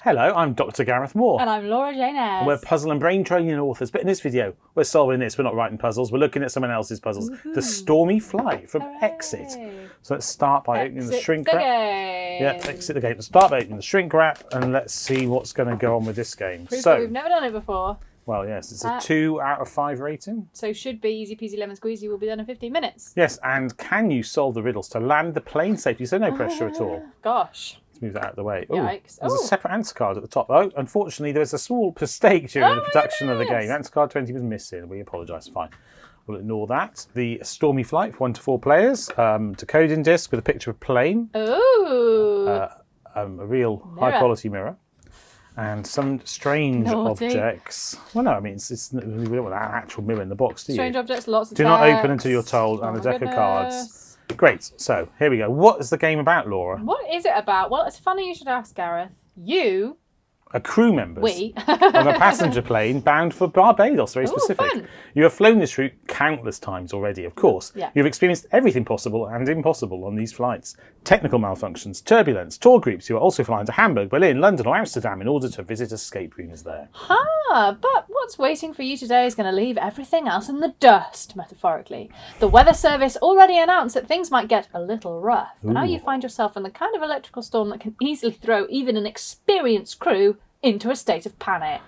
Hello, I'm Dr Gareth Moore. And I'm Laura Jane Ayres. And we're puzzle and brain training authors. But in this video, we're solving this. We're not writing puzzles. We're looking at someone else's puzzles. Woohoo. The Stormy Flight from Hooray. Exit. So let's start by opening the shrink wrap. Game. Yeah, exit the game. Let's start by opening the shrink wrap and let's see what's going to go on with this game. Proof that we've never done it before. Well, yes, it's a 2 out of 5 rating. So should be easy peasy lemon squeezy. Will be done in 15 minutes. Yes, and can you solve the riddles to land the plane safely? So no pressure at all. Gosh. Let's move that out of the way. Ooh, Yikes. there's a separate answer card at the top. Oh, unfortunately, there was a small mistake during the production of the game. Answer card 20 was missing. We apologise. Fine. We'll ignore that. The Stormy Flight for 1 to 4 players. Decoding disc with a picture of a plane. Ooh. A real high-quality mirror. And some strange objects. Well, no, I mean, we don't want an actual mirror in the box, do you? Strange objects, lots of Do not open until you're told, and a deck of cards. Great, so here we go. What is the game about, Laura? What is it about? Well, it's funny you should ask, Gareth. You... A crew members We. of a passenger plane bound for Barbados, very specific. Fun. You have flown this route countless times already, of course. Yeah. You've experienced everything possible and impossible on these flights. Technical malfunctions, turbulence, tour groups who are also flying to Hamburg, Berlin, London or Amsterdam in order to visit escape rooms there. But what's waiting for you today is going to leave everything else in the dust, metaphorically. The weather service already announced that things might get a little rough. But now you find yourself in the kind of electrical storm that can easily throw even an experienced crew into a state of panic.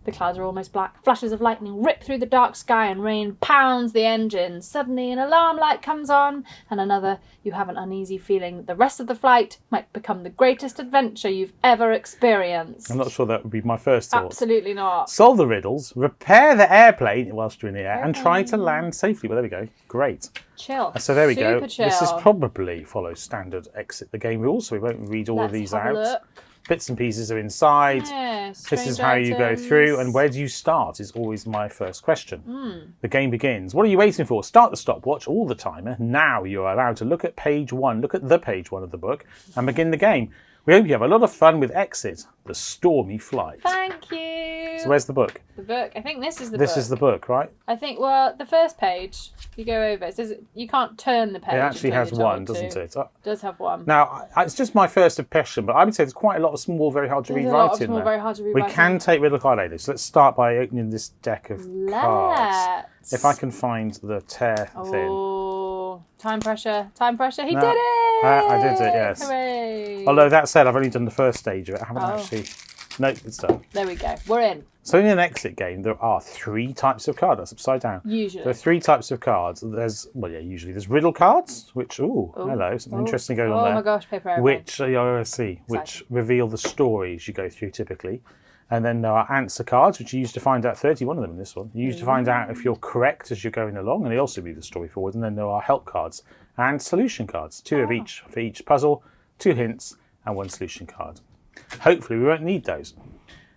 The clouds are almost black. Flashes of lightning rip through the dark sky and rain pounds the engine. Suddenly an alarm light comes on and another. You have an uneasy feeling that the rest of the flight might become the greatest adventure you've ever experienced. I'm not sure that would be my first thought. Absolutely not. Solve the riddles, repair the airplane whilst you're in the air, and try to land safely. Well, there we go. Great. Chill. So there we Super go. chill. This is probably follows standard exit the game rules, so we won't read all of these out. Look. Bits and pieces are inside. Yes, this is how you go through, and where do you start is always my first question. The game begins. What are you waiting for? Start the stopwatch, all the timer. Now you are allowed to look at page 1, look at the page 1 of the book, and begin the game. We hope you have a lot of fun with Exit, the Stormy Flight. Thank you. So where's the book? The book. I think this is the book. This is the book, right? I think, well, the first page, you go over, it says you can't turn the page. It actually has one, doesn't it? It does have one. Now, it's just my first impression, but I would say there's quite a lot of small, very hard to read writing there. Very hard to read we writing. can take riddle card later, so let's start by opening this deck of cards. If I can find the tear thing. Oh, time pressure, time pressure. He did it! I did it, yes. Hooray. Although that said, I've only done the first stage of it. I haven't actually... Nope, it's done. There we go. We're in. So in an exit game, there are 3 types of cards. That's upside down. Usually. There are 3 types of cards. Usually there's riddle cards, which, hello, something interesting going on there. Oh my gosh, paper airplane. Which reveal the stories you go through typically. And then there are answer cards, which you use to find out, 31 of them in this one. You use to find out if you're correct as you're going along, and they also move the story forward. And then there are help cards and solution cards, 2 of each for each puzzle, 2 hints, and 1 solution card. Hopefully we won't need those.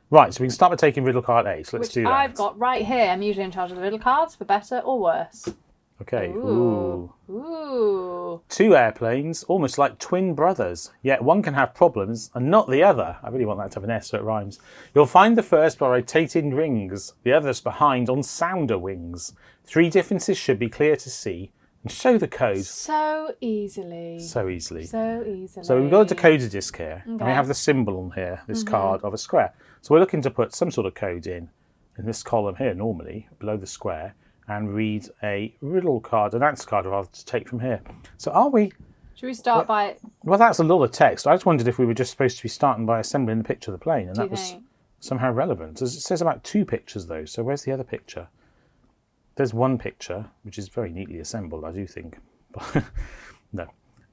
Right, so we can start by taking riddle card A, so let's do that. I've got right here. I'm usually in charge of the riddle cards, for better or worse. Okay, Ooh. 2 airplanes, almost like twin brothers, yet one can have problems and not the other. I really want that to have an S so it rhymes. You'll find the first by rotating rings, the others behind on sounder wings. 3 differences should be clear to see. And show the code. So easily. So easily. So easily. So we've got a decoder disc here, and we have the symbol on here, this card of a square. So we're looking to put some sort of code in this column here normally, below the square, and read a riddle card, an answer card I'll have to take from here. So are we... Should we start by... Well, that's a lot of text. I just wondered if we were just supposed to be starting by assembling the picture of the plane, and that was somehow relevant. It says about 2 pictures, though, so where's the other picture? There's 1 picture, which is very neatly assembled, I do think. No.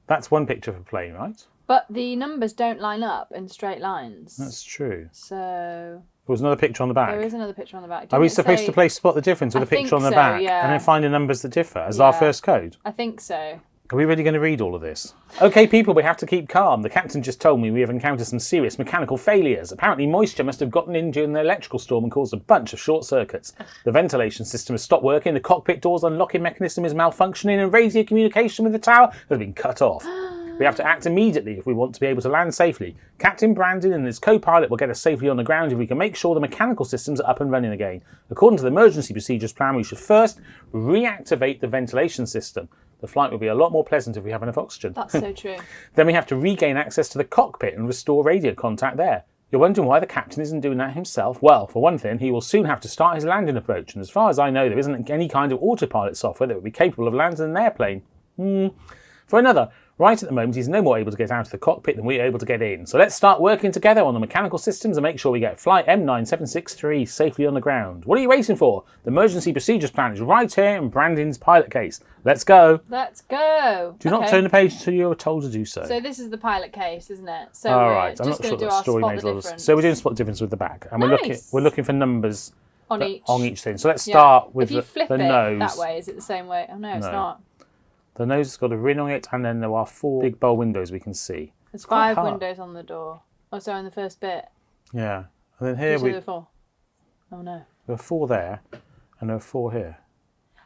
That's 1 picture of a plane, right? But the numbers don't line up in straight lines. That's true. So... There was another picture on the back. There is another picture on the back. Are we supposed to play spot the difference with a picture on the back? Yeah. And then find the numbers that differ as our first code? I think so. Are we really going to read all of this? Okay, people, we have to keep calm. The captain just told me we have encountered some serious mechanical failures. Apparently moisture must have gotten in during the electrical storm and caused a bunch of short circuits. The ventilation system has stopped working, the cockpit door's unlocking mechanism is malfunctioning, and radio communication with the tower has been cut off. We have to act immediately if we want to be able to land safely. Captain Brandon and his co-pilot will get us safely on the ground if we can make sure the mechanical systems are up and running again. According to the emergency procedures plan, we should first reactivate the ventilation system. The flight will be a lot more pleasant if we have enough oxygen. That's so true. Then we have to regain access to the cockpit and restore radio contact there. You're wondering why the captain isn't doing that himself? Well, for one thing, he will soon have to start his landing approach, and as far as I know, there isn't any kind of autopilot software that would be capable of landing an airplane. For another, right at the moment, he's no more able to get out of the cockpit than we are able to get in. So let's start working together on the mechanical systems and make sure we get flight M9763 safely on the ground. What are you waiting for? The emergency procedures plan is right here in Brandon's pilot case. Let's go. Let's go. Do not turn the page until you're told to do so. So this is the pilot case, isn't it? So All we're right, I'm just not sure going to do that our story spot makes the a lot of difference. So we're doing spot difference with the back, and Nice. we're looking for numbers on each thing. So let's start with if you flip the it nose. that way, is it the same way? Oh no, it's not. The nose has got a ring on it, and then there are 4 big bowl windows we can see. There's 5 windows on the door. Oh, so in the first bit. Yeah, and then here there are 4. Oh no. There are 4 there, and there are 4 here.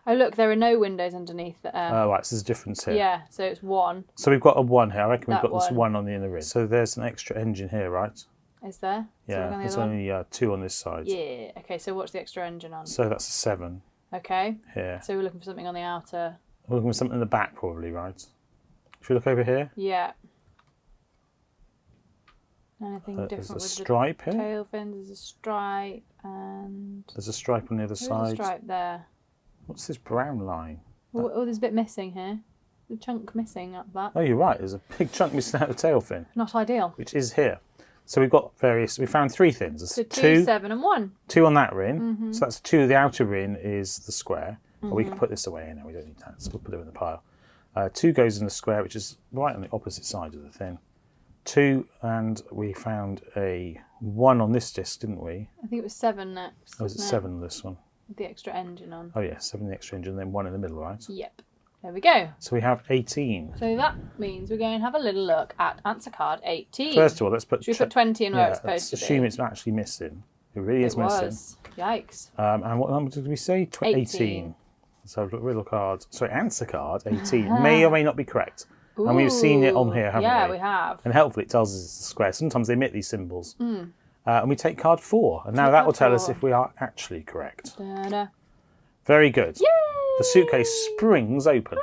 Oh look, there are no windows underneath there. Oh right, so there's a difference here. Yeah, so it's 1. So we've got a 1 here. I reckon we've That got this one. 1 on the inner ring. So there's an extra engine here, right? Is there? Yeah, So there's only 2 on this side. Yeah. Okay, so what's the extra engine on? So that's a 7 Okay. here. So we're looking for something on the outer. We're looking for something in the back, probably, right? Should we look over here? Yeah. Anything different There's a with stripe the here. tail fins? There's a stripe and There's a stripe on the other there's a side. stripe there. What's this brown line? Oh, there's a bit missing here. The chunk missing up that. Oh, you're right. There's a big chunk missing out of the tail fin, Not ideal. which is here. So we've got we found 3 things. There's So 2, 7 and 1. 2 on that ring. So that's 2. The outer ring is the square. But we can put this away now. We don't need that. So we'll put it in the pile. 2 goes in the square, which is right on the opposite side of the thing. 2, and we found a 1 on this disc, didn't we? I think it was 7 next. Oh, was it 7 on this one? With the extra engine on. Oh yeah, 7 the extra engine, and then 1 in the middle, right? Yep. There we go. So we have 18. So that means we're going to have a little look at answer card 18. First of all, let's put... Should we put 20 in where it's let's supposed to assume be? it's actually missing. It really is It missing. was. Yikes. And what number did we say? 18. 18. So riddle card, sorry, answer card 18 may or may not be correct. And we've seen it on here, haven't we? Yeah, we have. And helpfully it tells us it's a square. Sometimes they omit these symbols. And we take card 4. And now that will tell us if we are actually correct. Da-da. Very good. Yay! The suitcase springs open.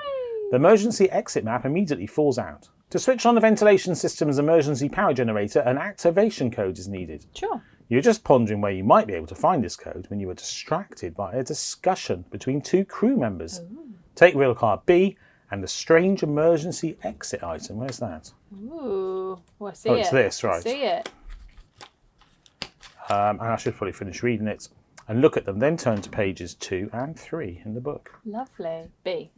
The emergency exit map immediately falls out. To switch on the ventilation system's emergency power generator, an activation code is needed. Sure. You were just pondering where you might be able to find this code when you were distracted by a discussion between 2 crew members. Take riddle card B and the strange emergency exit item. Where's that? Ooh. Well, I see Oh, it's this, I right. see it. And I should probably finish reading it and look at them, then turn to pages 2 and 3 in the book. Lovely. B.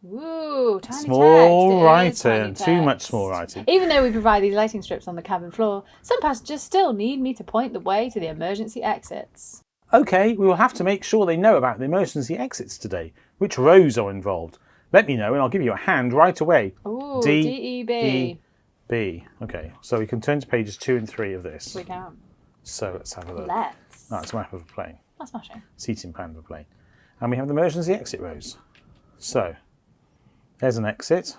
Ooh, tiny Small text. It is writing, tiny too much text. small writing. Even though we provide these lighting strips on the cabin floor, some passengers still need me to point the way to the emergency exits. Okay, we will have to make sure they know about the emergency exits today. Which rows are involved? Let me know and I'll give you a hand right away. Ooh, D, D-E-B. E, B. Okay, so we can turn to pages 2 and 3 of this. We can. So let's have a look. Let's. That's a map of a plane. That's smashing. Seating plan of a plane. And we have the emergency exit rows. So, there's an exit.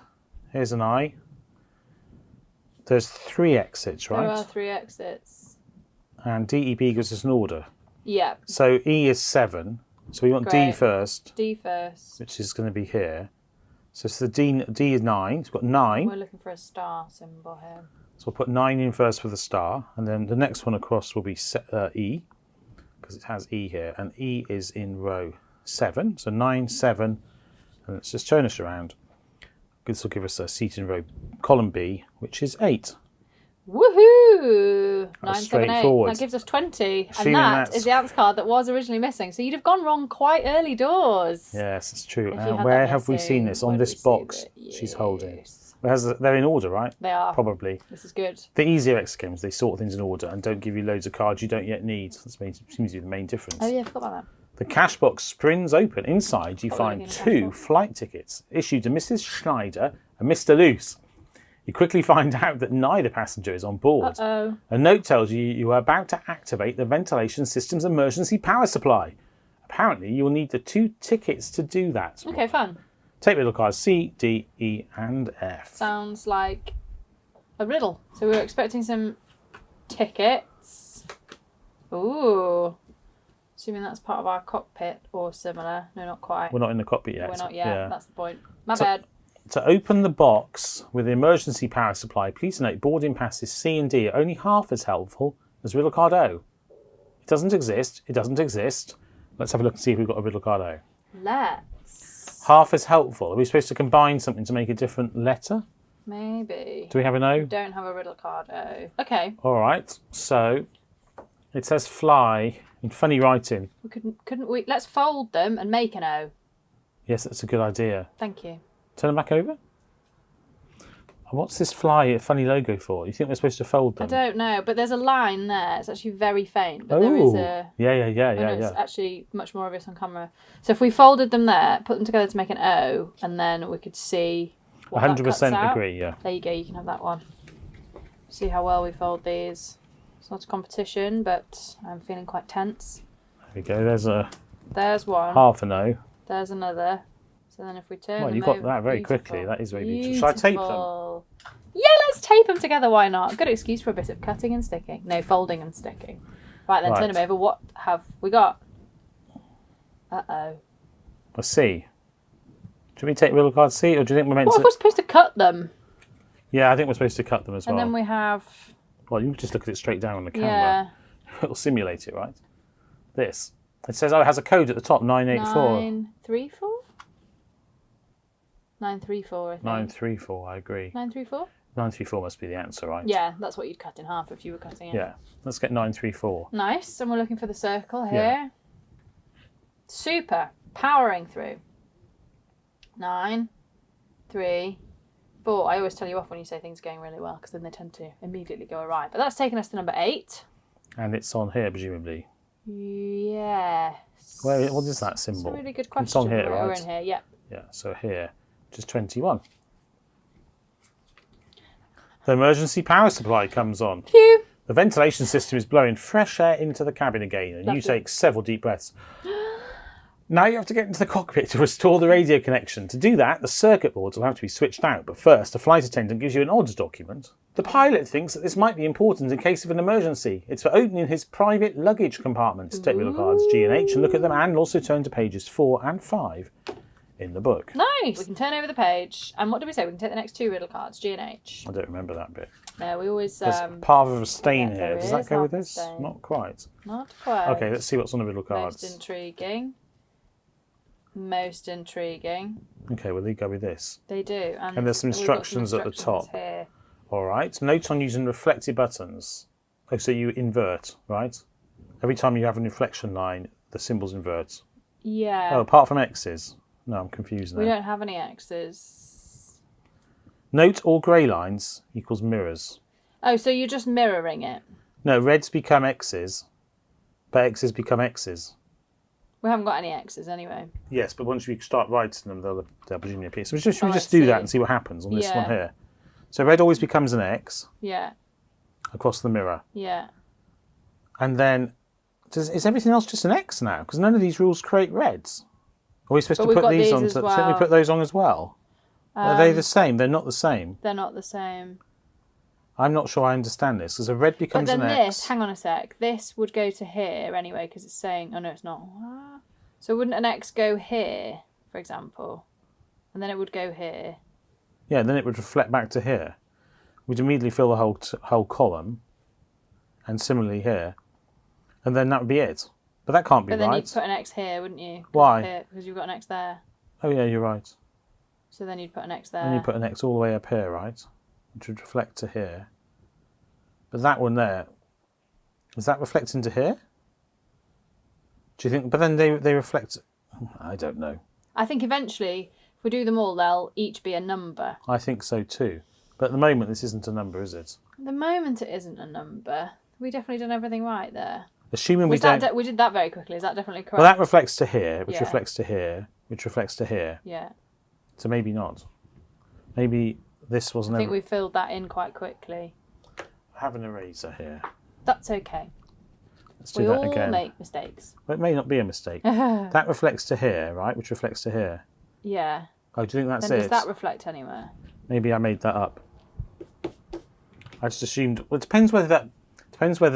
Here's an I. There's 3 exits, right? There are 3 exits. And DEB gives us an order. Yeah. So E is 7. So we want D Great. first, D first. which is going to be here. So it's the D is 9. We've got 9. We're looking for a star symbol here. So we'll put 9 in first for the star. And then the next one across will be E, because it has E here. And E is in row 7. So 9, 7. And let's just turn us around. This will give us a seat in row column B, which is 8. Woohoo! That's 9, 7, 8. straightforward. That gives us 20. Assuming And that that's- is the answer card that was originally missing. So you'd have gone wrong quite early doors. Yes, it's true. If you had Where that have we missing, seen this? On where this do we see box it? she's holding. Yes. They're in order, right? They are. Probably. This is good. The easier X games, they sort things in order and don't give you loads of cards you don't yet need. That seems to be the main difference. Oh yeah, I forgot about that. The cash box springs open. Inside, you find looking in the 2 cash box. flight tickets issued to Mrs. Schneider and Mr. Luce. You quickly find out that neither passenger is on board. Uh-oh. A note tells you you are about to activate the ventilation system's emergency power supply. Apparently, you will need the 2 tickets to do that. Okay, fun. Take riddle cards C, D, E, and F. Sounds like a riddle. So we were expecting some tickets. Ooh. Assuming that's part of our cockpit or similar. No, not quite. We're not in the cockpit yet. We're not yet. Yeah. That's the point. My bad. To open the box with the emergency power supply, please note boarding passes C and D are only half as helpful as riddle card O. It doesn't exist. It doesn't exist. Let's have a look and see if we've got a riddle card O. Let's. Half as helpful. Are we supposed to combine something to make a different letter? Maybe. Do we have an O? We don't have a riddle card O. Okay. All right. So it says fly in funny writing. We couldn't we? Let's fold them and make an O. Yes, that's a good idea. Thank you. Turn them back over. What's this fly a funny logo for? You think we're supposed to fold them? I don't know, but there's a line there. It's actually very faint, but there is a... Yeah. It's actually much more obvious on camera. So if we folded them there, put them together to make an O, and then we could see what 100% agree, yeah. There you go, you can have that one. See how well we fold these. It's not a competition, but I'm feeling quite tense. There we go, There's one. half an O. There's another. So then if we turn Well, them you got over, that very quickly. That is very beautiful. Shall I tape them? Yeah, let's tape them together. Why not? Good excuse for a bit of cutting and sticking. No, folding and sticking. Right, then turn them over. What have we got? Uh-oh. A C. Do we take riddle card C, or do you think we're meant What if we're supposed to cut them? Yeah, I think we're supposed to cut them as well. And then we have... Well, you can just look at it straight down on the camera. Yeah. It'll simulate it, right? This. It says, it has a code at the top, 984. 934? 934, I think. 934, I agree. 934? 934 must be the answer, right? Yeah, that's what you'd cut in half if you were cutting it. Yeah. Let's get 934. Nice. And we're looking for the circle here. Yeah. Super. Powering through. 9, 3, 4. I always tell you off when you say things are going really well, because then they tend to immediately go awry. But that's taken us to number 8. And it's on here, presumably. Yes. What is that symbol? That's a really good question. It's on here, right? We're in here, yep. Yeah, so here, just 21. The emergency power supply comes on. Phew. The ventilation system is blowing fresh air into the cabin again, and you take several deep breaths. Now you have to get into the cockpit to restore the radio connection. To do that, the circuit boards will have to be switched out, but first, a flight attendant gives you an odds document. The pilot thinks that this might be important in case of an emergency. It's for opening his private luggage compartment. Take riddle cards G and H and look at them, and also turn to pages 4 and 5 in the book. Nice. We can turn over the page. And what did we say? We can take the next 2 riddle cards, G and H. I don't remember that bit. No, we always... There's part of a stain yeah, here. Does that go with this? Not quite. Not quite. Okay, let's see what's on the riddle cards. Most intriguing. Most intriguing. Okay, well, they go with this. They do. And there's some instructions at the top. Here. All right. Note on using reflective buttons. Oh, so you invert, right? Every time you have an inflection line, the symbols invert. Yeah. Oh, apart from X's. No, I'm confused now. We don't have any X's. Note all grey lines equals mirrors. Oh, so you're just mirroring it? No, reds become X's, but X's become X's. We haven't got any X's anyway. Yes, but once you start writing them, they'll presumably appear. So we just do that and see what happens on this one here. So red always becomes an X. Yeah. Across the mirror. Yeah. And then, is everything else just an X now? Because none of these rules create reds. Are we supposed to put these on? Shouldn't we put those on as well? Are they the same? They're not the same. They're not the same. I'm not sure I understand this, because a red becomes an X. But then this, hang on a sec, this would go to here anyway, because it's saying, oh no, it's not. So wouldn't an X go here, for example? And then it would go here. Yeah, then it would reflect back to here. We'd immediately fill the whole column, and similarly here. And then that would be it. But that can't be right. But then you'd put an X here, wouldn't you? Why? Because you've got an X there. Oh yeah, you're right. So then you'd put an X there. And you put an X all the way up here, right? Which would reflect to here. But that one there, is that reflecting to here? Do you think? But then they reflect. I don't know. I think eventually, if we do them all, they'll each be a number. I think so too. But at the moment, this isn't a number, is it? At the moment, it isn't a number. We definitely done everything right there. Assuming we don't. We did that very quickly. Is that definitely correct? Well, that reflects to here, which reflects to here, which reflects to here. Yeah. So maybe not. Maybe this wasn't. I think we filled that in quite quickly. I have an eraser here. That's okay. Let's do that again. We all make mistakes. Well, it may not be a mistake. That reflects to here, right? Which reflects to here. Yeah. Oh, do you think that's then it? Does that reflect anywhere? Maybe I made that up. I just assumed. Well, it depends whether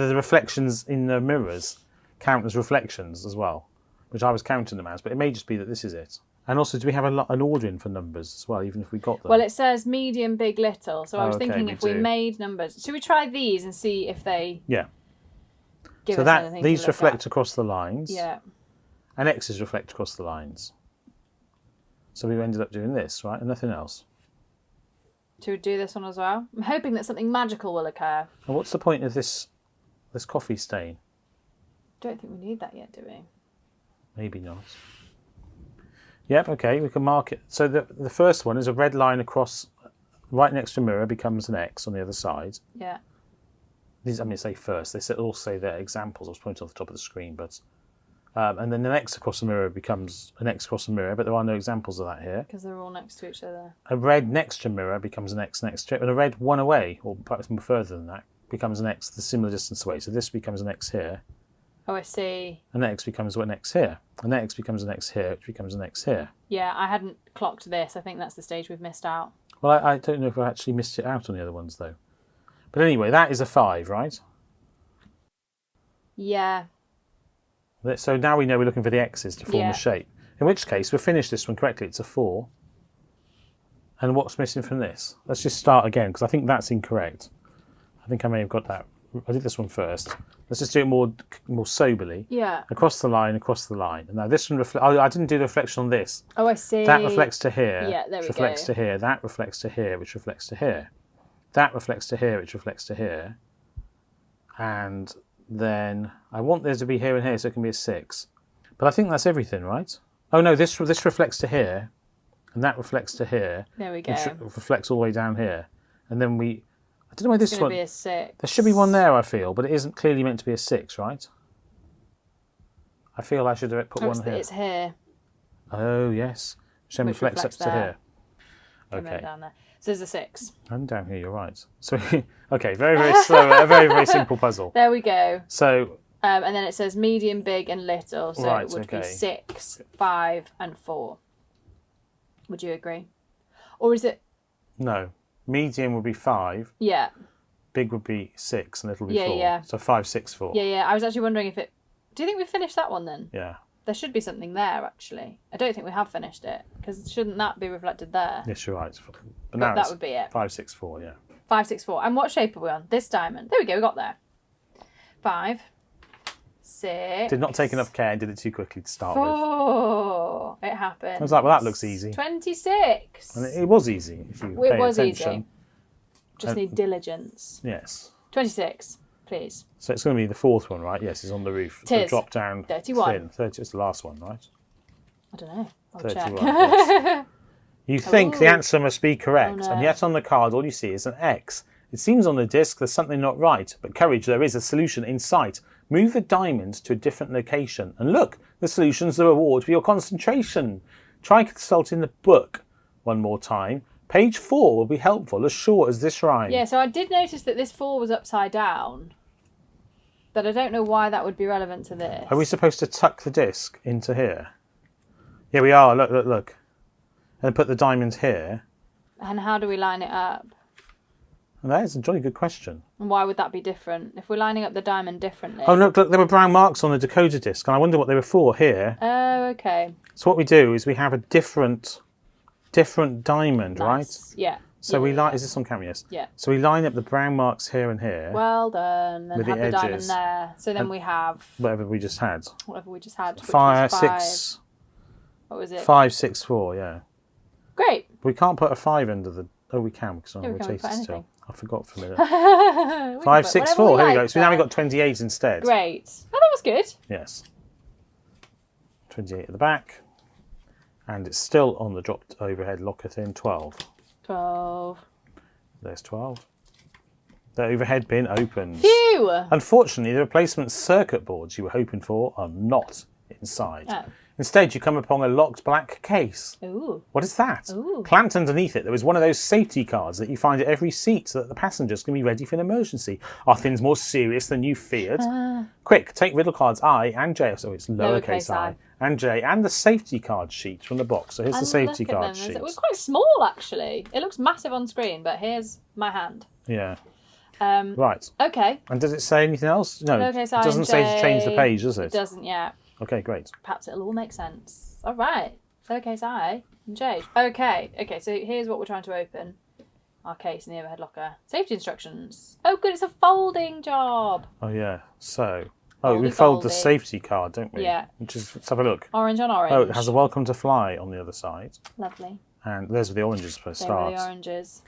the reflections in the mirrors count as reflections as well, which I was counting them as. But it may just be that this is it. And also, do we have an ordering for numbers as well, even if we got them? Well, it says medium, big, little. So I was okay, thinking if we made numbers. Should we try these and see if they Yeah. give So us anything to these look reflect at? across the lines. Yeah. And X's reflect across the lines. So we ended up doing this, right? And nothing else. Should we do this one as well? I'm hoping that something magical will occur. And what's the point of this coffee stain? Don't think we need that yet, do we? Maybe not. Yep, okay, we can mark it. So the first one is a red line across, right next to mirror becomes an X on the other side. Yeah. These, I mean, say first. They all say they're examples. I was pointing on the top of the screen, but and then an X across the mirror becomes an X across the mirror, but there are no examples of that here. Because they're all next to each other. A red next to mirror becomes an X next to it, and a red one away, or perhaps more further than that, becomes an X the similar distance away. So this becomes an X here. Oh, I see. An X becomes an X here. An X becomes an X here, which becomes an X here. Yeah, I hadn't clocked this. I think that's the stage we've missed out. Well, I don't know if I actually missed it out on the other ones, though. But anyway, that is a 5, right? Yeah. So now we know we're looking for the X's to form a shape. In which case, we've finished this one correctly. It's a 4. And what's missing from this? Let's just start again, because I think that's incorrect. I think I may have got that. I did this one first. Let's just do it more soberly. Yeah. Across the line, across the line. And now this one I didn't do the reflection on this. Oh, I see. That reflects to here. Yeah, there we which reflects to here. That reflects to here, which reflects to here. That reflects to here, which reflects to here. And then I want there to be here and here, so it can be a 6. But I think that's everything, right? Oh no, this reflects to here, and that reflects to here. There we go. Which reflects all the way down here. And then I don't know why this one... It's going to be a 6. There should be one there, I feel, but it isn't clearly meant to be a 6, right? I feel I should have put one here. It's here. Oh, yes. Which then reflects up to here. Okay. Down there. So there's a 6. And down here, you're right. So, okay, very, very slow, a very, very simple puzzle. There we go. So... and then it says medium, big and little, so it would be 6, 5 and 4. Would you agree? Or is it... No. Medium would be 5. Yeah. Big would be 6 and little would be 4. Yeah. So 5, 6, 4. Yeah. I was actually wondering if it... Do you think we finished that one then? Yeah. There should be something there, actually. I don't think we have finished it, because shouldn't that be reflected there? Yes, you're right. But now that would be it. 5, 6, 4, yeah. 5, 6, 4. And what shape are we on? This diamond. There we go, we got there. 5, 6... Did not take enough care and did it too quickly to start 4. It happened. I was like, well, that looks easy. 26. And it was easy, if you pay attention. Easy. Just need diligence. Yes. 26, please. So it's going to be the 4th one, right? Yes, it's on the roof. Tis. Drop down 31. thin. 30 is the last one, right? I don't know. I'll 31, check. yes. You think the answer must be correct, Oh, no. and yet on the card all you see is an X. It seems on the disc there's something not right, but courage, there is a solution in sight. Move the diamond to a different location, and look, the solution's the reward for your concentration. Try consulting the book one more time. Page 4 will be helpful, as sure as this rhyme. Yeah, so I did notice that this 4 was upside down, but I don't know why that would be relevant to this. Are we supposed to tuck the disc into here? Yeah, we are. Look, look, look. And put the diamond here. And how do we line it up? And that is a jolly good question. And why would that be different? If we're lining up the diamond differently. Oh, look, there were brown marks on the decoder disc, and I wonder what they were for here. Oh, okay. So what we do is we have a different diamond, right? Yeah. So we line. Is this on camera? Yes. Yeah. So we line up the brown marks here and here. Well done. Then With have the the diamond edges. there. So then we have Whatever we just had. whatever we just had. Which 5, was 6. What was it? 5, 6, 4. Yeah. Great. We can't put a 5 under the. Oh, we can because Yeah, we can, we put anything. still. I forgot for a minute. We can 5, put 6, whatever 4. Here we like go. So now we've there. got 28 instead. Great. Oh, that was good. Yes. 28 at the back. And it's still on the dropped overhead locker thin. 12. 12. There's 12. The overhead bin opens. Phew! Unfortunately, the replacement circuit boards you were hoping for are not inside. Oh. Instead, you come upon a locked black case. Ooh. What is that? Ooh. Clamped underneath it, there was one of those safety cards that you find at every seat so that the passengers can be ready for an emergency. Are things more serious than you feared? Quick, take riddle cards I and J, so it's lowercase I, and J, and the safety card sheet from the box. So here's the safety card sheet. It was quite small, actually. It looks massive on screen, but here's my hand. Yeah. Right. Okay. And does it say anything else? No, Lowercase I it doesn't and say to change the J. page, does it? It doesn't yet. Okay, great. Perhaps it'll all make sense. All right. lowercase I, and J. Okay, so here's what we're trying to open. Our case in the overhead locker. Safety instructions. Oh, good, it's a folding job. Oh, yeah. So, we Foldy, fold the foldy. safety card, don't we? Yeah. Let's have a look. Orange on orange. Oh, it has a welcome to fly on the other side. Lovely. And there's the oranges for a There start. are the oranges.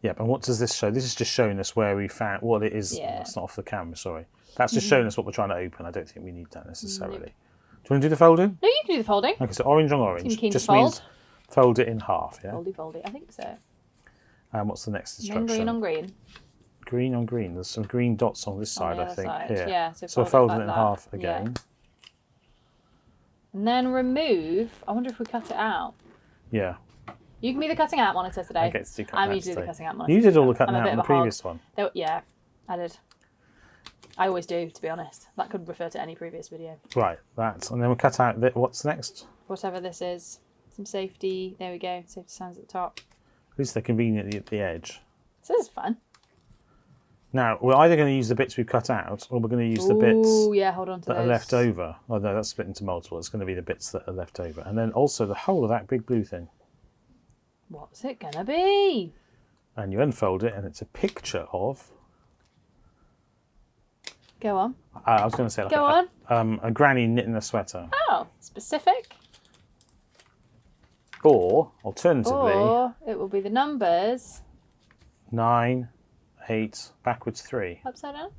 Yep, and what does this show? This is just showing us where we found what it is. Yeah. That's not off the camera, sorry. That's just showing us what we're trying to open. I don't think we need that necessarily. Do you want to do the folding? No, you can do the folding. Okay, so orange on orange. Seem keen to Just means fold. fold it in half, yeah? Foldy. I think so. And what's the next Then instruction? green on green. Green on green. There's some green dots on this On side, the I other think. side, Here. yeah, so So fold it fold it like in that. half Yeah. again. And then remove. I wonder if we cut it out. Yeah. You can be the cutting out monitor today. I get to do cutting I'm out usually the today. cutting out monitor. You did all the today. cutting I'm a out bit in of the a hog. previous one. Yeah, I did. I always do, to be honest. That could refer to any previous video. Right, that. And then we'll cut out, what's next? Whatever this is. Some safety. There we go. Safety signs at the top. At least they're conveniently at the edge. So this is fun. Now, we're either going to use the bits we've cut out, or we're going to use the bits Ooh, yeah, hold on to that those. are left over. Oh no, that's split into multiple. It's going to be the bits that are left over. And then also the whole of that big blue thing. What's it gonna be? And you unfold it, and it's a picture of... Go on. I was going to say like Go a granny knitting a sweater. Oh, specific. Or, alternatively, Or it will be the numbers 9, 8, backwards 3, upside down.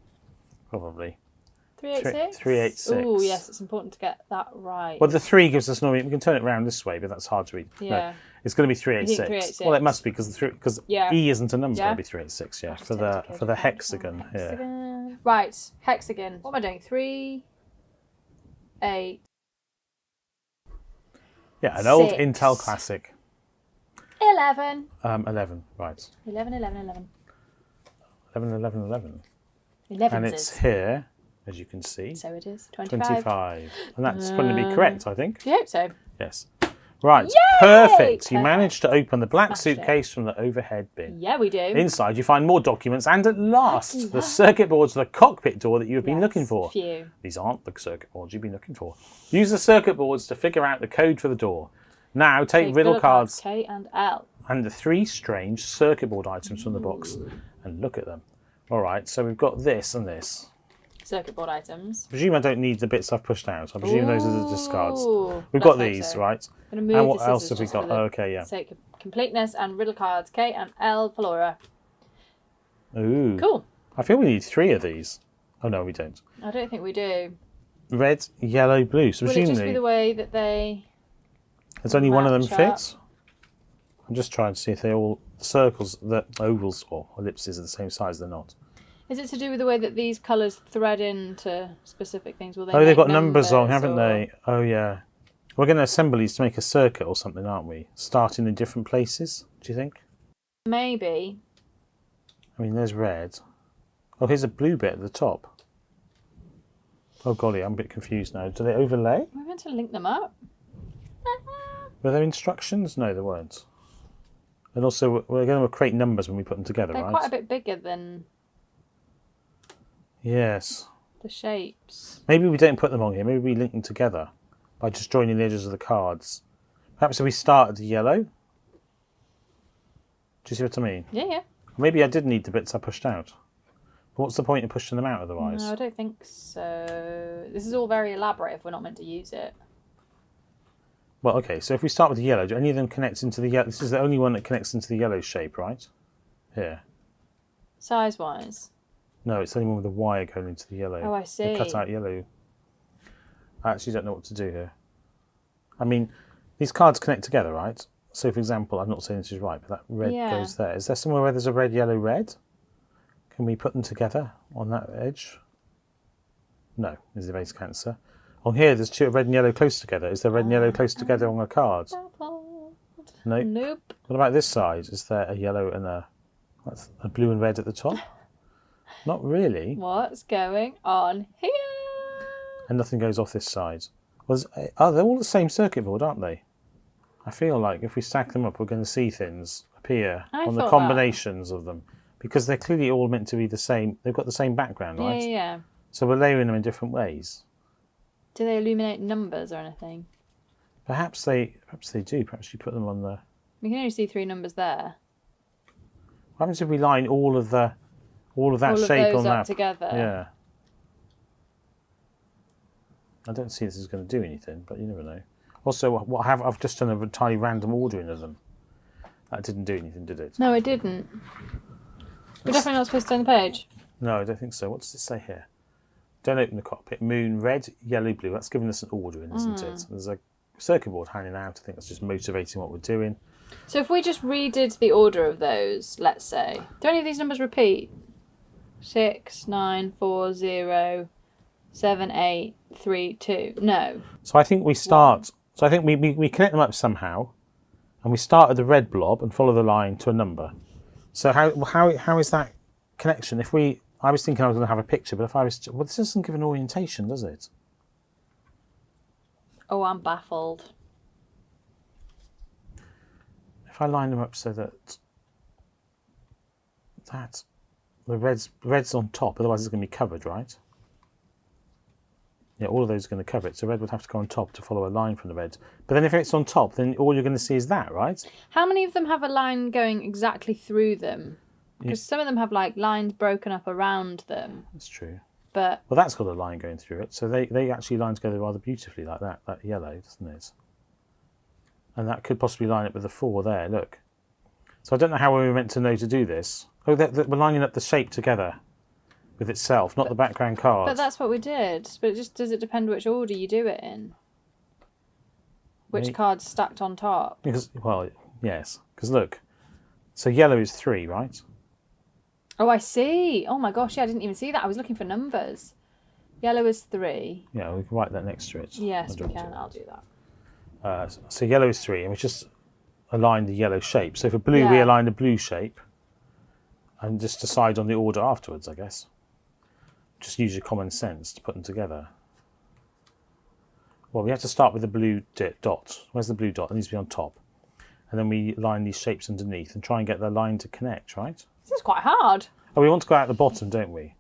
probably. 386. 386. Oh yes, it's important to get that right. Well, the 3 gives us normally... We can turn it around this way, but that's hard to read. Yeah. No, it's going to be 386. 386. Well, it must be because Yeah. E isn't a number. It's Yeah. going to be 386. Yeah, Just for take the the hexagon. Yeah. Hexagon. Right, hexagon. What am I doing? 3, 8, Yeah, an old 6. Intel classic. 11. 11. Right. 11. 11, 11, 11. 11 And it's here, as you can see. So it is. 25. 25. And that's going to be correct, I think. You hope so. Yes. Right. Yay! Perfect. You Perfect. managed to open the black Smashed it. suitcase from the overhead bin. Yeah, we do. Inside, you find more documents and at last, the circuit boards for the cockpit door that you have been looking for. Phew. These aren't the circuit boards you've been looking for. Use the circuit boards to figure out the code for the door. Now, take riddle cards K and L. and the 3 strange circuit board items from the box and look at them. All right, so we've got this and this. Circuit board items. I presume I don't need the bits I've pushed out. I presume those are the discards. Ooh, We've let's got hope these, so. right? I'm gonna move And what the else scissors have we just got? for the Oh, okay, yeah. sake of completeness, and riddle cards K and L for Laura. Ooh. Cool. I feel we need 3 of these. Oh, no, we don't. I don't think we do. Red, yellow, blue. So Will it just be presumably the way that they... there's only one of them match up? fits. I'm just trying to see if they all circles, the ovals or ellipses are the same size. They're not. Is it to do with the way that these colours thread into specific things? Will they Oh, they've make got numbers on, or- haven't they? Oh, yeah. We're going to assemble these to make a circuit or something, aren't we? Starting in different places, do you think? Maybe. I mean, there's red. Oh, here's a blue bit at the top. Oh, golly, I'm a bit confused now. Do they overlay? We're meant to link them up. Were there instructions? No, there weren't. And also, we're going to create numbers when we put them together, They're right? quite a bit bigger than Yes. the shapes. Maybe we don't put them on here. Maybe we link them together by just joining the edges of the cards. Perhaps if we start at the yellow. Do you see what I mean? Yeah, yeah. Maybe I did need the bits I pushed out. But what's the point of pushing them out otherwise? No, I don't think so. This is all very elaborate if we're not meant to use it. Well, okay, so if we start with the yellow, do any of them connect into the yellow? This is the only one that connects into the yellow shape, right? Here. Size-wise. No, it's the only one with a wire going into the yellow. Oh, I The see. cut out yellow. I actually don't know what to do here. I mean, these cards connect together, right? So, for example, I'm not saying this is right, but that red Yeah. goes there. Is there somewhere where there's a red, yellow, red? Can we put them together on that edge? No, is the base cancer. On here, there's 2 red and yellow close together. Is there red and yellow close together on a card? No. Nope. What about this side? Is there a yellow and that's a blue and red at the top? Not really. What's going on here? And nothing goes off this side. They're all the same circuit board, aren't they? I feel like if we stack them up, we're going to see things appear I on the thought combinations of them. Because they're clearly all meant to be the same. They've got the same background, Yeah, right? yeah, yeah. So we're layering them in different ways. Do they illuminate numbers or anything? Perhaps they do. Perhaps you put them on the... We can only see 3 numbers there. What happens if we line all of that shape those on up that? together. Yeah. I don't see this is going to do anything, but you never know. Also, I've just done a entirely random ordering of them. That didn't do anything, did it? No, it didn't. We're definitely not supposed to turn the page. No, I don't think so. What does it say here? Don't open the cockpit. Moon, red, yellow, blue. That's giving us an ordering, isn't it? There's a circuit board hanging out. I think that's just motivating what we're doing. So if we just redid the order of those, let's say, do any of these numbers repeat? 6, 9, 4, 0, 7, 8, 3, 2. No. So I think we start. So I think we connect them up somehow, and we start at the red blob and follow the line to a number. So how is that connection? I was thinking I was going to have a picture, but if I was, this doesn't give an orientation, does it? Oh, I'm baffled. If I line them up so that the red's on top, otherwise it's going to be covered, right? Yeah, all of those are going to cover it. So red would have to go on top to follow a line from the red. But then if it's on top, then all you're going to see is that, right? How many of them have a line going exactly through them? Because some of them have like lines broken up around them. That's true. But well, that's got a line going through it. So they actually line together rather beautifully like that yellow, doesn't it? And that could possibly line up with the 4 there, look. So I don't know how we were meant to know to do this. Oh, we're lining up the shape together with itself, not the background card. But that's what we did. But does it depend which order you do it in? Which card's stacked on top? Because, well, yes. Because look, so yellow is 3, right? Oh, I see. Oh my gosh, yeah, I didn't even see that. I was looking for numbers. Yellow is 3. Yeah, we can write that next to it. Yes, we can. I'll do that. So yellow is 3, and we just align the yellow shape. So for blue, we align the blue shape, and just decide on the order afterwards, I guess. Just use your common sense to put them together. Well, we have to start with the blue dot. Where's the blue dot? It needs to be on top. And then we line these shapes underneath and try and get the line to connect, right? This is quite hard. Oh, we want to go out the bottom, don't we?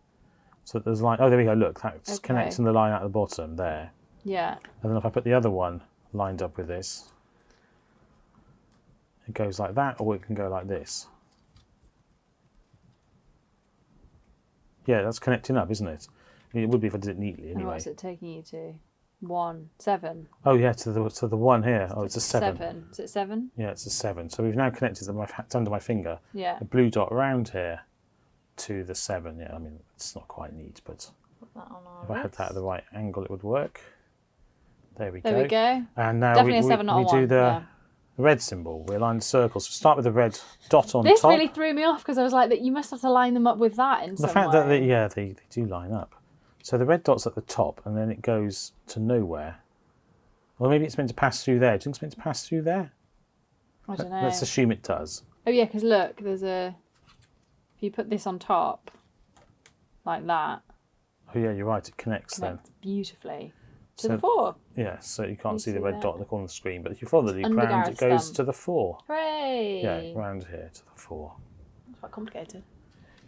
So there's line. Oh, there we go. Look, that's connecting the line out the bottom there. Yeah. And then if I put the other one lined up with this, it goes like that, or it can go like this. Yeah, that's connecting up, isn't it? I mean, it would be if I did it neatly anyway. And what's it taking you to? 1, 7. Oh yeah, to the 1 here. Oh, it's a 7. 7. Is it 7? Yeah, it's a 7. So we've now connected it's under my finger. Yeah. A blue dot around here to the 7. Yeah, I mean it's not quite neat, but Put that on our if I had that at the right angle, it would work. There we go. There we go. And now Definitely a 7, not a 1. do the red symbol. We align circles. Start with the red dot on this top. really threw me off because I was like, that you must have to line them up with that in some way. The fact that they do line up. So the red dot's at the top, and then it goes to nowhere. Well, maybe it's meant to pass through there. Do you think it's meant to pass through there? I don't know. Let's assume it does. Oh yeah, because look, there's if you put this on top, like that. Oh yeah, you're right. It connects then. Beautifully to the 4. Yeah, so you can't see the see red that? dot in the corner of the screen, but if you follow the loop Under round, Gareth's it goes thumb. to the 4. Hooray! Yeah, round here to the 4. It's quite complicated.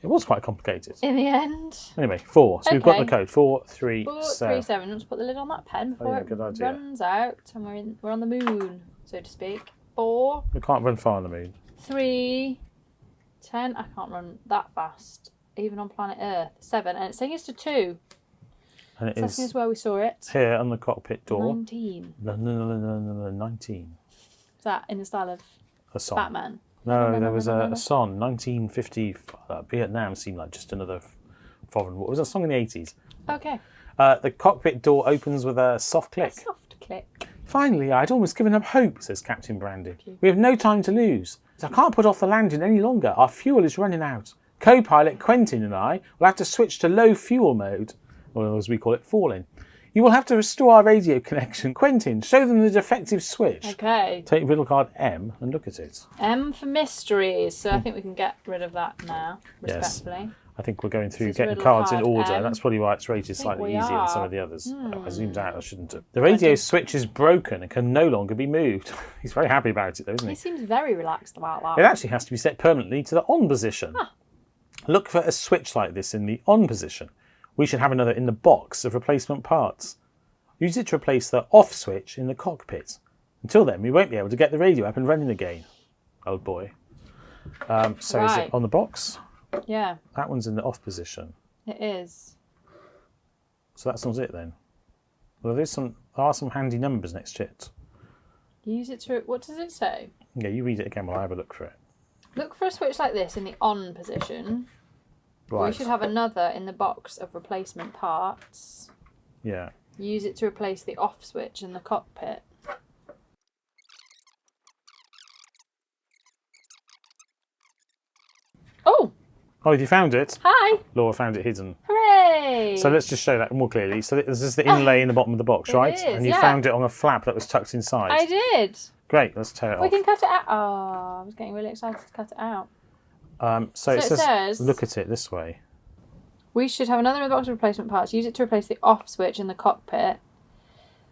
It was quite complicated. In the end. Anyway, 4. So we've got the code. 4, 3, 4, 7. 3, 7. Let's put the lid on that pen before good it idea. runs out, and we're on the moon, so to speak. 4, We can't run far on the moon. 3, 10. I can't run that fast, even on planet Earth. 7, and it's saying it's to 2. And it So is is where we saw it. here on the cockpit door. 19. No, 19. Is that in the style of A song. Batman? No, there was a song, 1950. Vietnam seemed like just another foreign war. It was a song in the 80s. Okay. The cockpit door opens with a soft click. A soft click. Finally, I'd almost given up hope, says Captain Brandy. We have no time to lose. I can't put off the landing any longer. Our fuel is running out. Co-pilot Quentin and I will have to switch to low fuel mode, or as we call it, falling. You will have to restore our radio connection. Quentin, show them the defective switch. Okay. Take riddle card M and look at it. M for mysteries. So I think we can get rid of that now, Yes. respectfully. I think we're going through This is getting riddle cards in card order. M. That's probably why it's rated think slightly we easier than some are. of the others. I zoomed out, I shouldn't have. The radio switch is broken and can no longer be moved. He's very happy about it though, isn't He he? seems very relaxed about It that. actually has to be set permanently to the on position. Look for a switch like this in the on position. We should have another in the box of replacement parts. Use it to replace the off switch in the cockpit. Until then, we won't be able to get the radio up and running again. Oh boy. So is it on the box? Yeah. That one's in the off position. It is. So that's not it then. Well, there are some handy numbers next to it. Use it to... What does it say? Yeah, you read it again while I have a look for it. Look for a switch like this in the on position. Right. We should have another in the box of replacement parts. Yeah. Use it to replace the off switch in the cockpit. Oh! Oh, you found it? Hi! Laura found it hidden. Hooray! So let's just show that more clearly. So this is the inlay in the bottom of the box, right? is, And you yeah. found it on a flap that was tucked inside. I did! Great, let's tear it We off. can cut it out. Oh, I was getting really excited to cut it out. So it says, look at it this way. We should have another in the box of replacement parts. Use it to replace the off switch in the cockpit.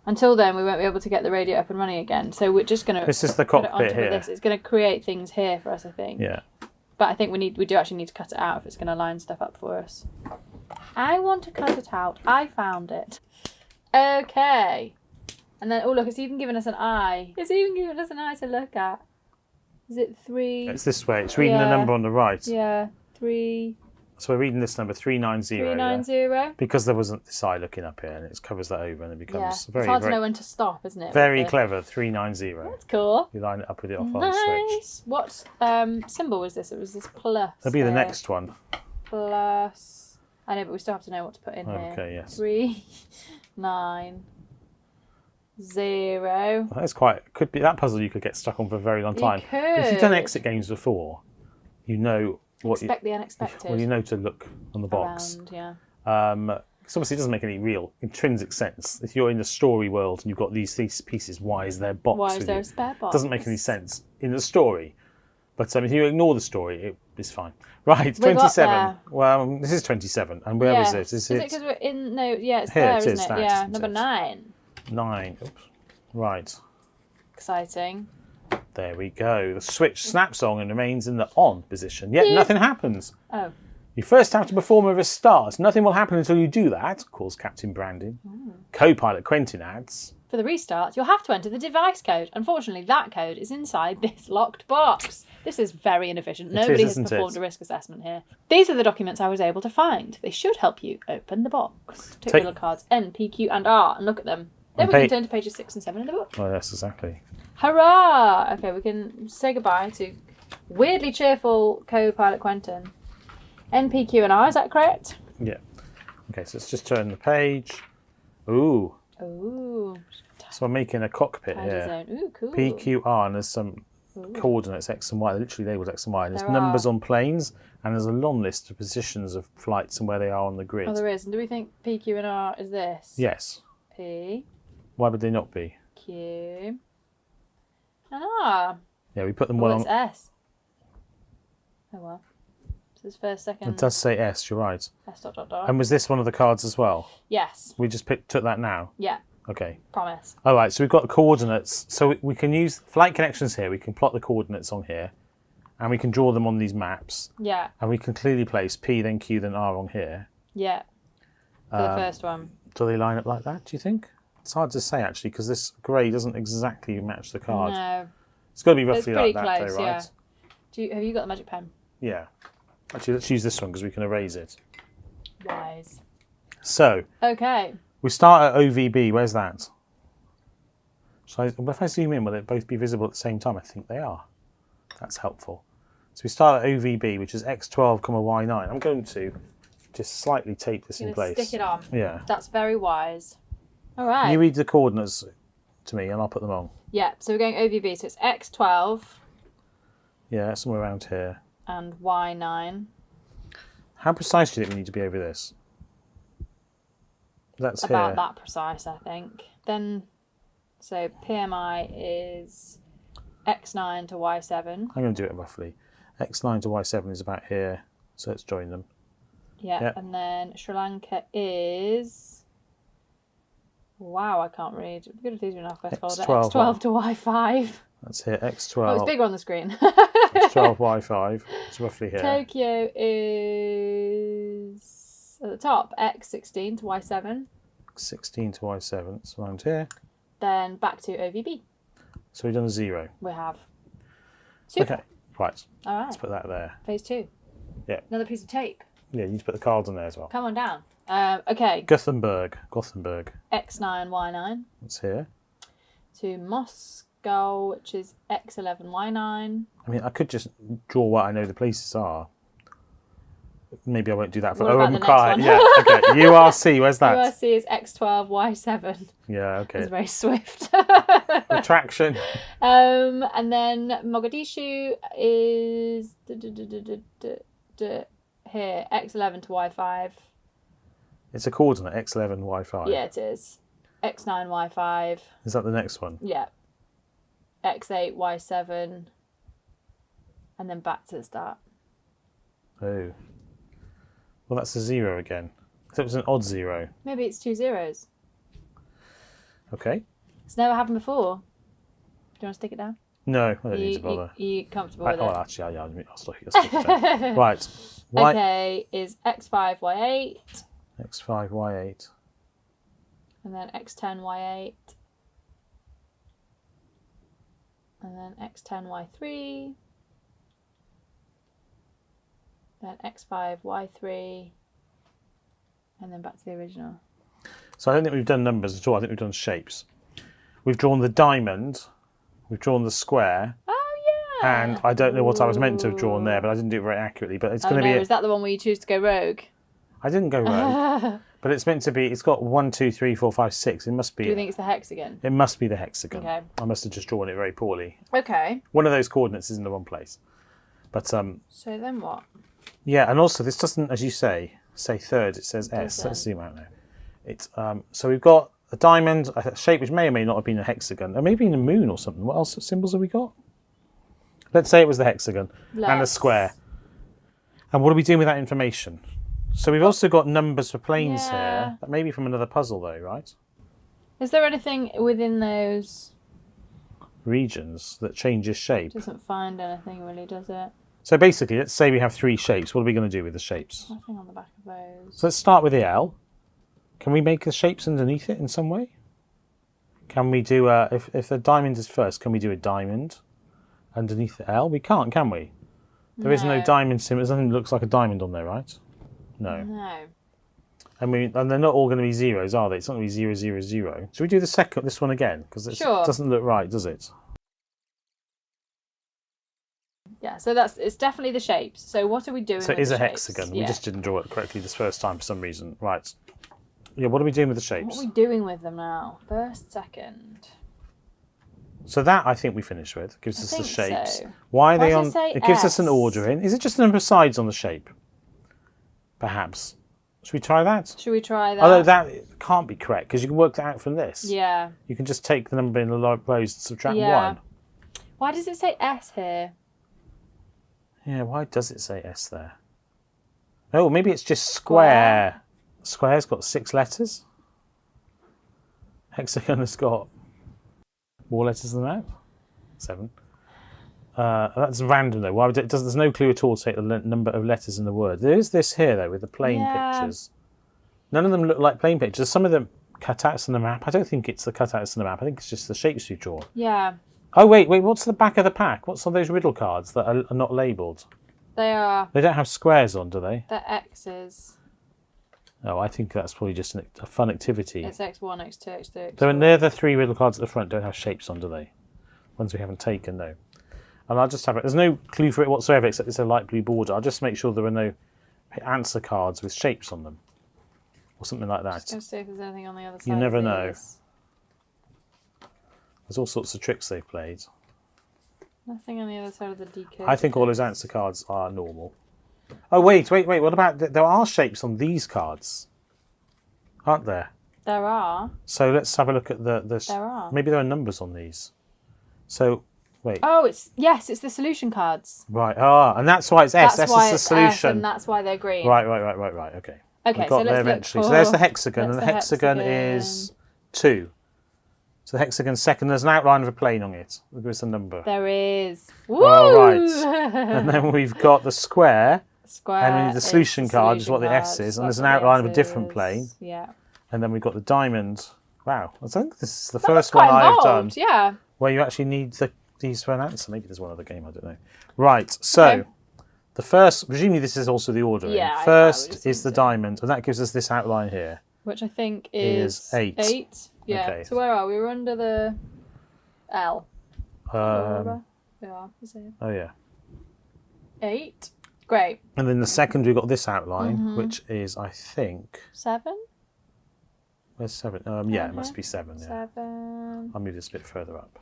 Until then, we won't be able to get the radio up and running again. So we're just going to... This is the put it cockpit onto here. this. It's going to create things here for us, I think. Yeah. But I think we do actually need to cut it out if it's going to line stuff up for us. I want to cut it out. I found it. Okay. And then, oh look, it's even given us an eye. It's even given us an eye to look at. Is it 3? It's this way. It's reading the number on the right. Yeah, 3. So we're reading this number 390. 390. Yeah? Because there wasn't this eye looking up here, and it covers that over, and it becomes very, it's hard to very, know when to stop, isn't it? very clever. 390. That's cool. You line it up with it off on the switch. Nice. What symbol was this? It was this plus. That'll be the here. next one. Plus. I know, but we still have to know what to put in here. Okay, yes. 390. That's could be that puzzle you could get stuck on for a very long time. If you've done exit games before, you know what Expect the unexpected. Well, you know to look on the box. Around, yeah. Because obviously it doesn't make any real intrinsic sense. If you're in the story world and you've got these pieces, why is there a box Why with is there you? a spare box? Doesn't make any sense in the story. But if you ignore the story, it is fine. Right, We got 27. there. This is 27. And where was it? Is it because we're in... No, yeah, it's Here there, it is, isn't it? that, Yeah, isn't number it? 9. 9. Oops. Right. Exciting. There we go. The switch snaps on and remains in the on position. Yet nothing happens. Oh. You first have to perform a restart. Nothing will happen until you do that, calls Captain Brandon. Co-pilot Quentin adds. For the restart, you'll have to enter the device code. Unfortunately, that code is inside this locked box. This is very inefficient. Nobody has performed a risk assessment here. These are the documents I was able to find. They should help you open the box. Take little cards N, P, Q, and R and look at them. Then we can turn to pages 6 and 7 in the book. Oh, yes, exactly. Hurrah! Okay, we can say goodbye to weirdly cheerful co-pilot Quentin. N, P, Q, and R, is that correct? Yeah. Okay, so let's just turn the page. Ooh. Ooh. So I'm making a cockpit Tidy here. zone. Ooh, cool. P, Q, R, and there's some coordinates, X and Y. They're literally labelled X and Y. There's There numbers are. on planes, and there's a long list of positions of flights and where they are on the grid. Oh, there is. And do we think P, Q, and R is this? Yes. P, Why would they not be? Q, and R. Yeah, we put them Oh, well it's on. S. Oh well. So it's first, second. It does say S, you're right. S dot dot dot. And was this one of the cards as well? Yes. We just took that now? Yeah. Okay. Promise. All right, so we've got the coordinates. So we can use flight connections here. We can plot the coordinates on here, and we can draw them on these maps. Yeah. And we can clearly place P, then Q, then R on here. Yeah. For the first one. Do they line up like that, do you think? It's hard to say, actually, because this grey doesn't exactly match the card. No. It's got to be It's roughly pretty like that, close, though, right? yeah. Have you got the magic pen? Yeah. Actually, let's use this one because we can erase it. Wise. So, Okay. we start at OVB. Where's that? If I zoom in, will it both be visible at the same time? I think they are. That's helpful. So we start at OVB, which is X12, Y9. I'm going to just slightly tape this in place. Stick it on. Yeah. That's very wise. All right. You read the coordinates to me and I'll put them on. Yeah, so we're going OVB, so it's X12 Yeah, somewhere around here. and Y9. How precise do you think we need to be over this? That's About here. that precise, I think. Then, so PMI is X9 to Y7. I'm going to do it roughly. X9 to Y7 is about here, so let's join them. Yeah, Yep. and then Sri Lanka is... Wow, I can't read. Good if these are in our first folder. X12, X12 to Y5. That's here. Oh, it's X12, bigger on the screen. X12, Y5. It's roughly here. Tokyo is at the top, X16 to Y7. 16 to Y7, it's around here. Then back to OVB. So we've done a 0. We have. Super. Okay, right. All right. Let's put that there. Phase 2. Yeah. Another piece of tape. Yeah, you need to put the cards on there as well. Come on down. Okay. Gothenburg. X9, Y9. That's here. To Moscow, which is X11, Y9. I mean, I could just draw what I know the places are. Maybe I won't do that for What about the next one? Yeah, okay. URC, where's that? URC is X12, Y7. Yeah, okay. It's very swift. Attraction. And then Mogadishu is here, X11 to Y5. It's a coordinate, X11, Y5. Yeah, it is. X9, Y5. Is that the next one? Yeah. X8, Y7. And then back to the start. Oh. Well, that's a 0 again. So it was an odd 0. Maybe it's 2 zeros. Okay. It's never happened before. Do you want to stick it down? No, I don't need to bother. You comfortable with it? Oh, actually, yeah, I'll stick it down. Right. Okay, is X5, Y8. X5, Y8. And then X10, Y8. And then X10, Y3. Then X5, Y3. And then back to the original. So I don't think we've done numbers at all. I think we've done shapes. We've drawn the diamond. We've drawn the square. Oh, yeah. And I don't know what I was meant to have drawn there, but I didn't do it very accurately. But it's going to be... Is that the one where you choose to go rogue? I didn't go rogue. But it's meant to be... It's got 1, 2, 3, 4, 5, 6. It must be... Do you think it's the hexagon? It must be the hexagon. Okay. I must have just drawn it very poorly. Okay. One of those coordinates is in the wrong place. But... So then what? Yeah, and also this doesn't, as you say third, it says S. Let's zoom out now. It's so we've got a diamond, a shape which may or may not have been a hexagon, or maybe a moon or something. What else symbols have we got? Let's say it was the hexagon and a square. And what are we doing with that information? So we've also got numbers for planes here. That may be from another puzzle though, right? Is there anything within those regions that changes shape? Doesn't find anything really, does it? So basically, let's say we have 3 shapes. What are we going to do with the shapes? Nothing on the back of those. So let's start with the L. Can we make the shapes underneath it in some way? Can we do if the diamond is first, can we do a diamond underneath the L? We can't, can we? There is no diamond symbol. There's nothing that looks like a diamond on there, right? No. No. And they're not all going to be zeros, are they? It's not going to be 0, 0, 0. Should we do this one again? Because it doesn't look right, does it? Yeah, so it's definitely the shapes. So what are we doing? So it is a hexagon. We just didn't draw it correctly this first time for some reason. Right. Yeah, what are we doing with the shapes? What are we doing with them now? First, second. So that I think we finished with. Gives us the shapes. So. Why are they on? It gives us an ordering. Is it just the number of sides on the shape? Perhaps. Should we try that? Should we try that? Although that can't be correct because you can work that out from this. Yeah. You can just take the number in the rows and subtract 1. Why does it say S here? Yeah, why does it say S there? Oh, maybe it's just square. Square's got 6 letters. Hexagon has got more letters than that. 7. That's random though. Why would it? There's no clue at all to take the number of letters in the word. There is this here though with the plane pictures. None of them look like plane pictures. Some of them cutouts on the map. I don't think it's the cutouts on the map. I think it's just the shapes you draw. Yeah. Oh wait. What's the back of the pack? What's on those riddle cards that are not labelled? They are. They don't have squares on, do they? They're X's. Oh, I think that's probably just a fun activity. It's X1, X2, X2, X3. So they're the 3 riddle cards at the front don't have shapes on, do they? Ones we haven't taken, no. And I'll just have it. There's no clue for it whatsoever except it's a light blue border. I'll just make sure there are no answer cards with shapes on them. Or something like that. Just going to see if there's anything on the other side. You never know. There's all sorts of tricks they've played. Nothing on the other side of the decode. I think all those answer cards are normal. Oh, wait. What about... There are shapes on these cards. Aren't there? There are. So let's have a look at the... There are. Maybe there are numbers on these. So... Wait. Oh, it's the solution cards. Right. And that's why it's S. That's S why is the it's solution. S and that's why they're green. Right. Okay. Okay, We got so there eventually. So there's the hexagon, and the hexagon is 2. So the hexagon's second. There's an outline of a plane on it. Give us a number. There is. Woo! Oh, right. And then we've got the square. Square. And we need the solution card, is what the S is. And there's an outline of a different plane. Yeah. And then we've got the diamond. Wow. I think this is the first one I've done. Yeah. Where you actually need these for an answer. Maybe there's one other game, I don't know. Right, so Okay. the first, presumably this is also the ordering. Yeah, I First would is the assume so. diamond, and that gives us this outline here. Which I think is 8. 8. Yeah. Okay. So where are we? We're under the L. Um, Yeah, is it? oh, yeah. 8. Great. And then the second, we've got this outline, Mm-hmm. which is, I think, 7? where's 7? Yeah, it must be 7. Yeah. 7. I'll move this a bit further up.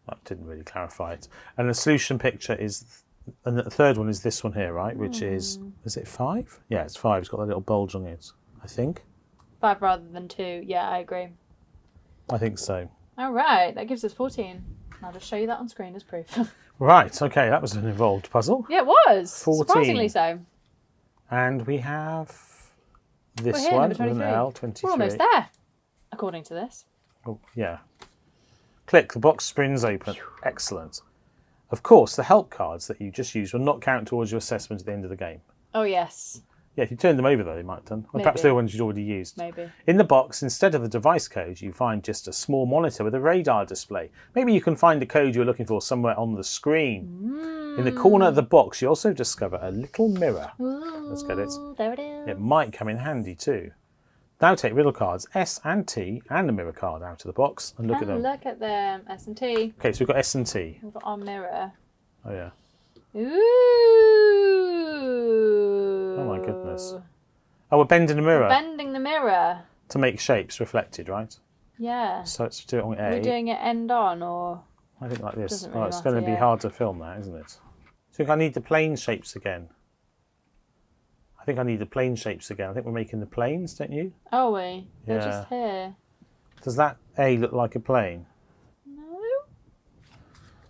That didn't really clarify it. And the solution picture is, and the third one is this one here, right? Which is it 5? Yeah, it's 5. It's got a little bulge on it, I think. 5 rather than 2. Yeah, I agree. I think so. All right, that gives us 14. I'll just show you that on screen as proof. Right, okay, that was an involved puzzle. Yeah, it was. 14. Surprisingly so. And we have this We're here, one number with an 23. L, 23. We're almost there, according to this. Oh, yeah. Click, the box springs open. Excellent. Of course, the help cards that you just used will not count towards your assessment at the end of the game. Oh, yes. Yeah, if you turned them over, though, they might have done. Or perhaps Maybe. they were ones you'd already used. Maybe. In the box, instead of the device code, you find just a small monitor with a radar display. Maybe you can find the code you're looking for somewhere on the screen. In the corner of the box, you also discover a little mirror. Ooh, Let's get it. There it is. It might come in handy too. Now take riddle cards S and T and a mirror card out of the box and look at them. Look at them. S and T. Okay, so we've got S and T. We've got our mirror. Oh yeah. Ooh. Oh my goodness. Oh, we're bending the mirror Bending the mirror. to make shapes reflected, right? Yeah. So let's do it on A. We're doing it end on or... I think like this. Doesn't Oh, really it's matter, going to be yeah. hard to film that, isn't it? I think I need the plane shapes again. I think we're making the planes, don't you? Are we? They're Yeah. just here. Does that A look like a plane? No.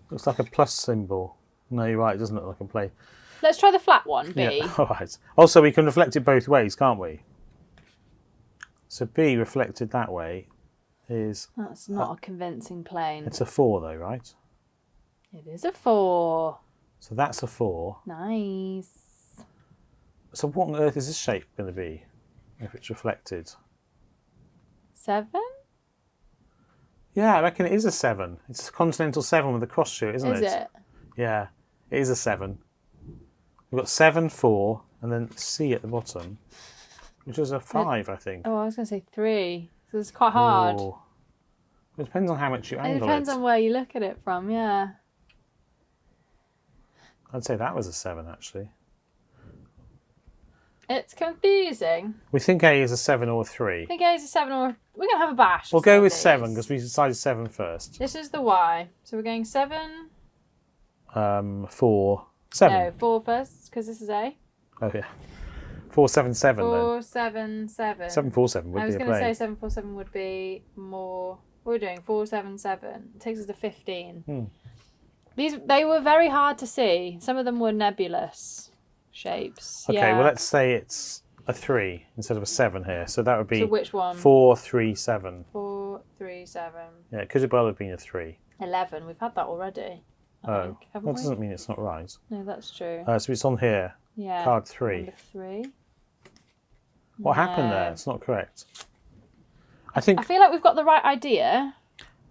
Looks like a plus symbol. No, you're right. It doesn't look like a plane. Let's try the flat one, B. Yeah. All right. Also, we can reflect it both ways, can't we? So B reflected that way is... That's not a convincing plane. It's a 4 though, right? It is a 4. So that's a 4. Nice. So what on earth is this shape going to be if it's reflected? 7? Yeah, I reckon it is a 7. It's a continental 7 with a cross through it, isn't Is it? Yeah, it is a 7. We've got 7, 4, and then C at the bottom, which is a 5, I think. Oh, I was going to say 3. So it's quite hard. Ooh. It depends on how much you It angle depends it. on where you look at it from, yeah. I'd say that was a 7, actually. It's confusing. We think A is a 7 or a 3. I think A is a 7 or... We're going to have a bash. We'll of go some with of 7 these. because we decided 7 first. This is the Y. So we're going 7. 4, 7. No, 4 first, because this is A. Oh, yeah. 4, 7, 7 then. 4, 7, 7. 7, 4, 7 would I be was a going to say plane. 7, 4, 7 would be more... What are we doing? 4, 7, 7. It takes us to 15. They were very hard to see. Some of them were nebulous shapes. Okay, yeah. well, let's say it's a 3 instead of a 7 here. So that would be So which one? 4, 3, 7. 4, 3, 7. Yeah, it could well have been a 3. 11. We've had that already. I think, haven't that we? doesn't mean it's not right. No, that's true. So it's on here. Yeah. Card 3. Number 3. What happened there? No. It's not correct. I think I feel like we've got the right idea.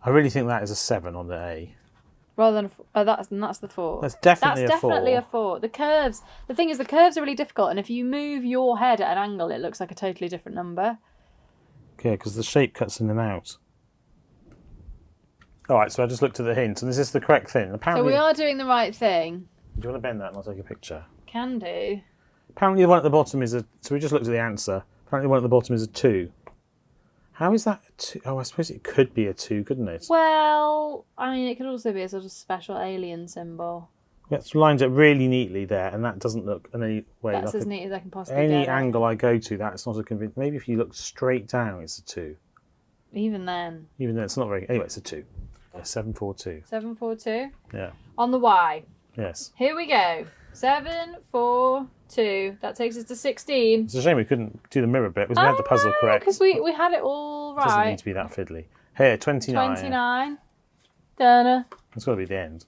I really think that is a 7 on the A. Rather than that's the 4. That's definitely That's a 4. definitely a 4. The curves. The thing is, the curves are really difficult, and if you move your head at an angle, it looks like a totally different number. Yeah, because the shape cuts in and out. All right, so I just looked at the hint, and this is the correct thing. So Apparently, we are doing the right thing. do you want to bend that and I'll take a picture? Can do. Apparently the one at the bottom is a... So we just looked at the answer. Apparently the one at the bottom is a 2. How is that a 2? Oh, I suppose it could be a 2, couldn't it? Well, I mean, it could also be a sort of special alien symbol. It's lined up really neatly there, and that doesn't look in any way That's like as a, neat as I can possibly any get it. angle I go to. That's not a convincing... Maybe if you look straight down, it's a 2. Even then. Even though it's not very... Anyway, it's a 2. Yeah, 7, 4, 2. 7, 4, 2. Yeah. On the Y. Yes. Here we go. 7, 4, 2. That takes us to 16. It's a shame we couldn't do the mirror bit because we had the puzzle correct. Because we had it all It doesn't need right. to be that fiddly. Here, 29. 29. Donna. It's got to be the end.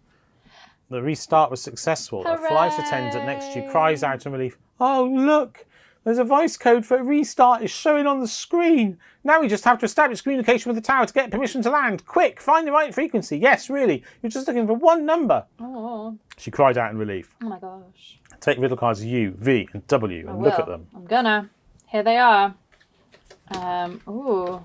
The restart was successful. A flight attendant next to you cries out in relief, "Oh, look! There's a voice code for a restart is showing on the screen. Now we just have to establish communication with the tower to get permission to land. Quick, find the right frequency. Yes, really. You're just looking for one number. Oh. She cried out in relief. Oh my gosh. Take riddle cards U, V, and W and look at them. I'm gonna. Here they are. Ooh.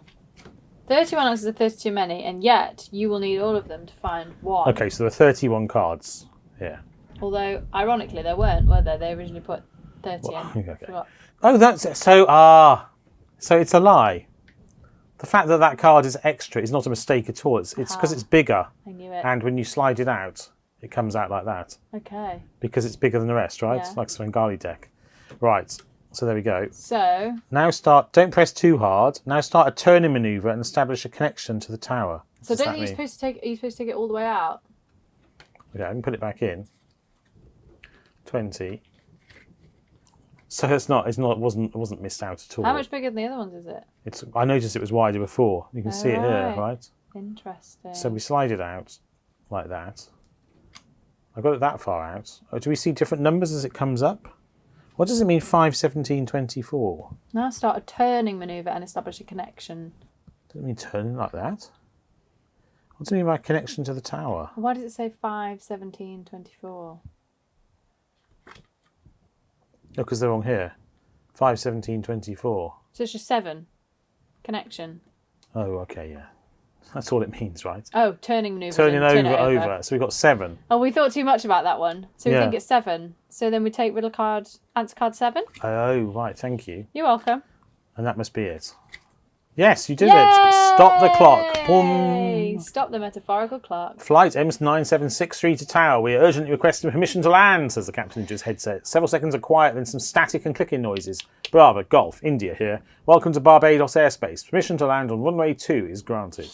31 answers are 30 too many, and yet you will need all of them to find one. Okay, so there are 31 cards here. Although, ironically, there weren't, were there? They originally put 30 in. Okay. Oh, that's it. So it's a lie. The fact that that card is extra is not a mistake at all. It's because it's bigger. I knew it. And when you slide it out, it comes out like that. Okay. Because it's bigger than the rest, right? Yeah. Like a Svengali deck. Right. So there we go. So Now don't press too hard. Now start a turning manoeuvre and establish a connection to the tower. So don't you supposed to take? Are you supposed to take it all the way out? Okay, I can put it back in. 20. So it wasn't missed out at all. How much bigger than the other ones is it? I noticed it was wider before. You can see it here, right? Interesting. So we slide it out like that. I got it that far out. Oh, do we see different numbers as it comes up? What does it mean 5, 17, 24? Now start a turning manoeuvre and establish a connection. Does it mean turning like that? What does it mean by connection to the tower? Why does it say 5, 17, 24? Oh, because they're on here. 5, 17, 24. So it's just 7. Connection. Oh, okay, yeah. That's all it means, right? Oh, turning manoeuvre. Turning over. So we've got 7. Oh, we thought too much about that one. So we Yeah. think it's 7. So then we take riddle card, answer card 7. Oh, right, thank you. You're welcome. And that must be it. Yes, you did it. Stop the clock. Boom. Stop the metaphorical clock. Flight MS9763 to tower. We are urgently requesting permission to land, says the captain into his headset. Several seconds of quiet, then some static and clicking noises. Bravo, Golf, India here. Welcome to Barbados airspace. Permission to land on runway 2 is granted.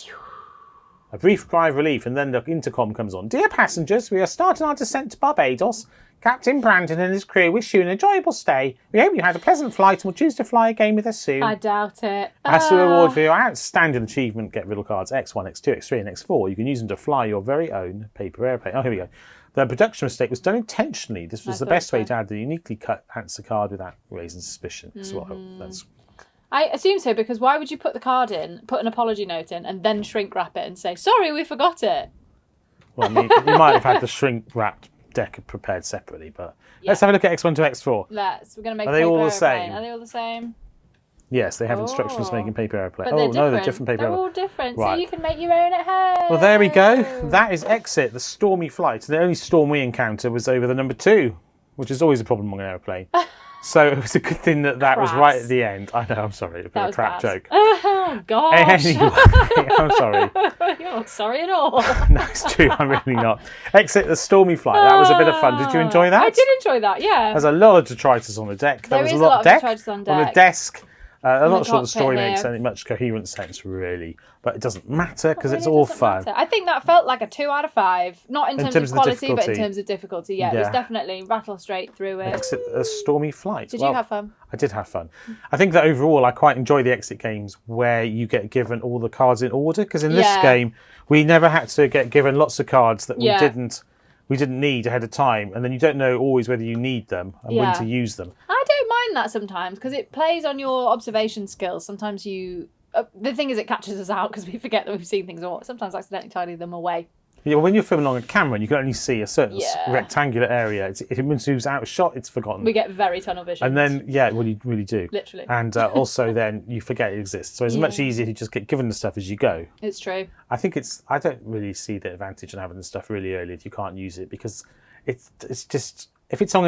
A brief cry of relief, and then the intercom comes on. Dear passengers, we are starting our descent to Barbados. Captain Brandon and his crew wish you an enjoyable stay. We hope you had a pleasant flight and will choose to fly again with us soon. I doubt it. As a reward for your outstanding achievement, get riddle cards X1, X2, X3 and X4. You can use them to fly your very own paper airplane. Oh, here we go. The production mistake was done intentionally. This was the best way to add the uniquely cut answer card without raising suspicion. I assume so, because why would you put the card in, put an apology note in, and then shrink wrap it and say, sorry, we forgot it? Well, I mean, you might have had the shrink wrapped deck prepared separately, but let's have a look at X1 to X4. We're going to make Are they all the same? Are they all the same? Yes, they have instructions for making paper airplane. But they're different paper They're airplane. all different, Right. so you can make your own at home. Well, there we go. That is Exit, the Stormy Flight. The only storm we encounter was over the number 2, which is always a problem on an airplane. So it was a good thing that was right at the end. I know, I'm sorry. It was a crap joke. Oh, gosh. Anyway, I'm sorry. You're not sorry at all. No, it's true. I'm really not. Exit, the Stormy Flight. That was a bit of fun. Did you enjoy that? I did enjoy that, yeah. There's a lot of detritus on the deck. There was is a lot of detritus on the deck. desk. I'm not the sure the story cockpit makes here. any much coherent sense, really. But it doesn't matter because It it's really all doesn't fun. matter. I think that felt like a 2 out of 5. Not in terms of of the quality, but in difficulty. terms of difficulty. Yeah, it was Yeah. definitely rattle straight through it. Exit, a Stormy Flight. Did you have fun? I did have fun. I think that overall I quite enjoy the exit games where you get given all the cards in order, because in this Yeah. game we never had to get given lots of cards that Yeah. we didn't need ahead of time, and then you don't know always whether you need them and when Yeah. to use them. I don't mind that sometimes because it plays on your observation skills. Sometimes you... the thing is, it catches us out because we forget that we've seen things or sometimes accidentally tidy them away. Yeah, when you're filming on a camera and you can only see a certain Yeah. rectangular area, if it moves out of shot, it's forgotten. We get very tunnel vision. And then, yeah, well, you really do. Literally. And also then you forget it exists. So it's much easier to just get given the stuff as you go. It's true. I don't really see the advantage in having the stuff really early if you can't use it, because it's just... If it's on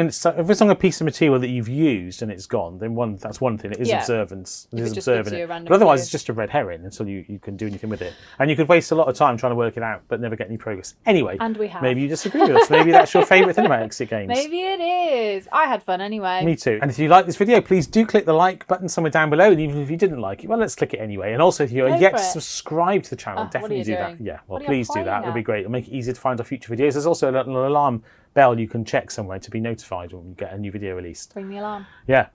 a piece of material that you've used and it's gone, then that's one thing. It is observance. It is just observing gives you a it. random But otherwise, clue. it's just a red herring until you can do anything with it. And you could waste a lot of time trying to work it out, but never get any progress. Anyway, And we have. maybe you disagree with us. Maybe that's your favourite thing about exit games. Maybe it is. I had fun anyway. Me too. And if you like this video, please do click the like button somewhere down below. And even if you didn't like it, well, let's click it anyway. And also, if you're Go yet for to it. subscribe to the channel, what are definitely you do that. doing? Yeah, well, What are you please do playing that. It'll be at? great. It'll make it easier to find our future videos. There's also a little alarm bell you can check somewhere to be notified when we get a new video released. Ring the alarm. Yeah.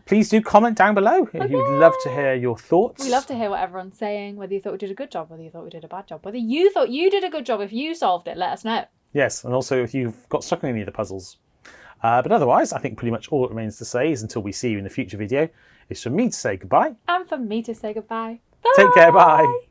Please do comment down below. We'd love to hear your thoughts. We love to hear what everyone's saying, whether you thought we did a good job, whether you thought we did a bad job, whether you thought you did a good job. If you solved it, let us know. Yes, and also if you've got stuck on any of the puzzles. But otherwise, I think pretty much all it remains to say is until we see you in a future video, is for me to say goodbye. And for me to say goodbye. Bye! Take care, bye.